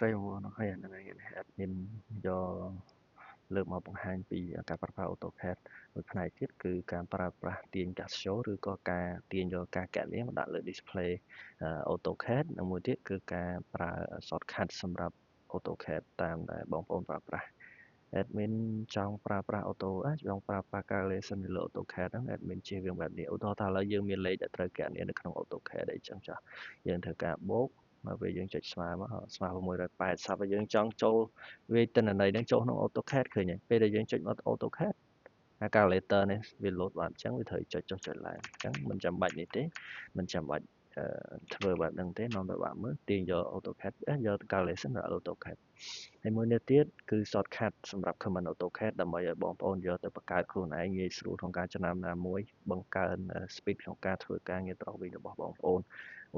favor nó hay là này admin doលើកមកបង្ហាញពីការប្រើប្រាស់ AutoCAD មួយផ្នែកទៀតគឺការប្រើប្រាស់ទាញ Casio ឬក៏ការទាញយកការកែលាងមកដាក់លើ display AutoCAD និងមួយទៀតគឺការប្រើ shortcut សម្រាប់ AutoCAD តាមដែលបងប្អូនប្រើប្រាស់ admin ចង់ប្រើប្រាស់ ចង់ប្រើប្រាស់ calculation នៅលើ AutoCAD ហ្នឹង admin ជៀសវាងបែបនេះឧទាហរណ៍ថាឥឡូវយើងមានលេខដែលត្រូវកែលាងនៅក្នុង AutoCAD អីចឹងចាស់យើងធ្វើការបូកមកពេលយើងចុចស្មើមកស្មើ680ហើយយើងចង់ចូលវាយទិន្នន័យហ្នឹងចូលក្នុង AutoCAD ឃើញហើយពេលដែលយើងចុចមក AutoCAD អា calculator នេះវា load បានអញ្ចឹងវាត្រូវចុចចុះចុចឡើងអញ្ចឹងមិនចាំបាច់នេះទេមិនចាំបាច់ធ្វើបែបហ្នឹងទេនាំទៅបាក់មើលទាញយក AutoCAD យក calculation ដល់ AutoCAD ហើយមួយនេះទៀតគឺ shortcut សម្រាប់ command AutoCAD ដើម្បីឲ្យបងប្អូនយកទៅបង្កើតខ្លួនឯងងាយស្រួលក្នុងការចំណាំណាមួយបង្កើន speed ក្នុងការធ្វើការងារត្រង់វិញរបស់បងប្អូន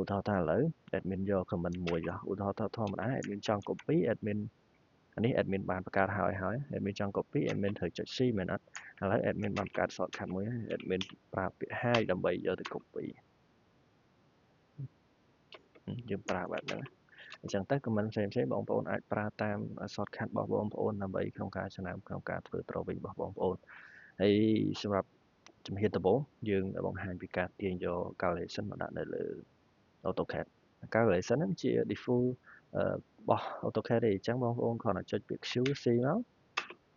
ឧទាហរណ៍ថាឥឡូវ admin យក command មួយចុះឧទាហរណ៍ថាធម្មតា admin ចង់ copy admin នេះ admin បានបង្កើតហើយ admin ចង់ copy admin ត្រូវចុច C មែនអត់ឥឡូវ admin បានបង្កើត shortcut មួយ admin ប្រើពាក្យ hide ដើម្បីយកទៅ copy យើងប្រើបែបហ្នឹងអញ្ចឹងទៅ comment ផ្សេងៗបងប្អូនអាចប្រើតាម shortcut របស់បងប្អូនដើម្បីក្នុងការចំណាំក្នុងការធ្វើ drawing របស់បងប្អូនហើយសម្រាប់ជំហានដំបូងយើងបង្ហាញពីការទាញយក calculation មកដាក់នៅលើ AutoCAD calculation ហ្នឹងជា default របស់ AutoCAD ទេអញ្ចឹងបងប្អូនគ្រាន់តែចុចពាក្យ Q C មក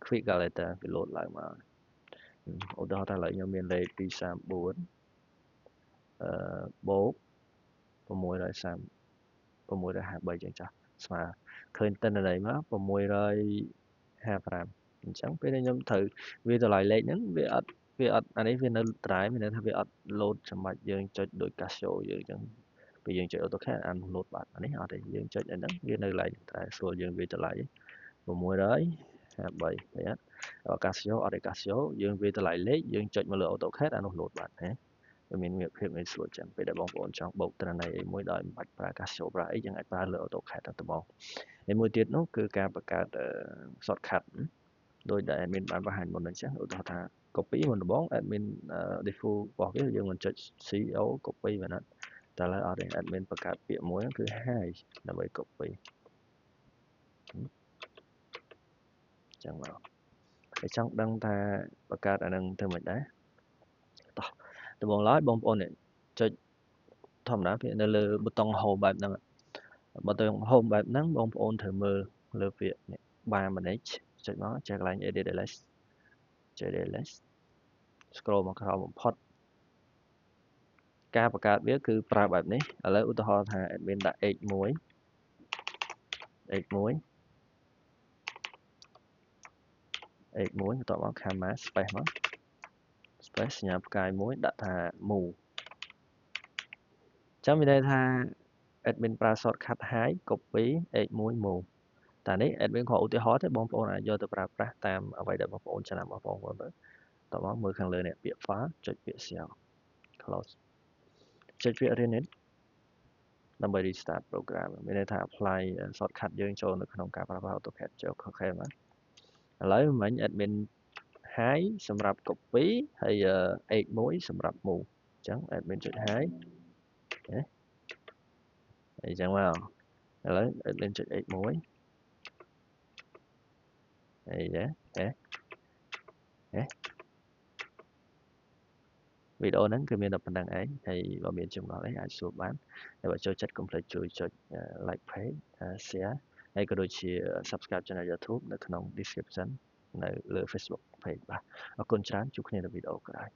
Quick Calculator វា load ឡើងមកឧទាហរណ៍ថាឥឡូវខ្ញុំមានលេខ234បូក653ចឹងចាស់ស្មើឃើញទិន្នន័យមក655អញ្ចឹងពេលដែលខ្ញុំត្រូវវាតម្លៃលេខហ្នឹងវាអត់អានេះវានៅត្រែមានន័យថាវាអត់ load ចាំបាច់យើងចុចដូច Casio យើងអញ្ចឹងពេលយើងចុច AutoCAD អាន load បាត់អានេះអត់ទេយើងចុចអាហ្នឹងវានៅកន្លែងត្រែស្រួលយើងវាតម្លៃ653ឃើញអត់ Casio អត់ទេ Casio យើងវាតម្លៃលេខយើងចុចមកលើ AutoCAD អានោះ load បាត់ណាវាមានភាពងាយស្រួលចឹងពេលដែលបងប្អូនចង់បូកទិន្នន័យអីមួយដោយមិនបាច់ប្រើ Casio ប្រើអីយើងអាចប្រើលើ AutoCAD ទៅត្មងហើយមួយទៀតនោះគឺការបង្កើត shortcut ដោយដែល admin បានបង្ហាញមុនអញ្ចឹងឧទាហរណ៍ថា copy មុនដំបូង admin default របស់វាយើងមិនចុច CO copy មែនអត់តែឥឡូវអត់ទេ admin បង្កើតពាក្យមួយគឺ hide ដើម្បី copy អញ្ចឹងមកហើយចង់ដឹងថាបង្កើតអានឹងធ្វើមិនដែរតោះដំបូងឡើយបងប្អូនចុចធម្មតាវានៅលើប៊ូតុង home បែបហ្នឹងប៊ូតុង home បែបហ្នឹងបងប្អូនត្រូវមើលលើពាក្យនេះ bar manage ចុចមកចែកកន្លែង edit list ចុច edit list scroll មកក្រោមបំផុតការបង្កើតវាគឺប្រើបែបនេះឥឡូវឧទាហរណ៍ថា admin ដាក់ x1 បន្ទាប់មក comma space មក space សញ្ញាផ្កាយមួយដាក់ថា move ចាំមានន័យថា admin ប្រើ shortcut hide copy x1 move តែនេះ admin ខកឧទាហរណ៍ទេបងប្អូនអាចយកទៅប្រើប្រាស់តាមអ្វីដែលបងប្អូនចំណាំរបស់បងប្អូនទៅតោះមកមើលខាងលើនេះពាក្យ file ចុចពាក្យ cell close ចុចពាក្យ rename ដើម្បី restart program មានន័យថា apply shortcut យើងចូលនៅក្នុងការប្រើប្រាស់ AutoCAD ចូល OK មកឥឡូវមិញ admin hide សម្រាប់ copy ហើយ x1 សម្រាប់ move អញ្ចឹង admin ចុច hide អញ្ចឹងមកឥឡូវ admin ចុច x1 អីយ៉ាវីដេអូហ្នឹងគឺមានតែប៉ុណ្្នឹងឯងហើយបើមានចម្ងល់អីអាចសួរបានហើយបើចូលចិត្តកុំភ្លេចជួយចុច like page share ហើយក៏ដូចជា subscribe channel YouTube នៅក្នុង description នៅលើ Facebook page បាទអរគុណច្រើនជួបគ្នានៅវីដេអូក្រោយ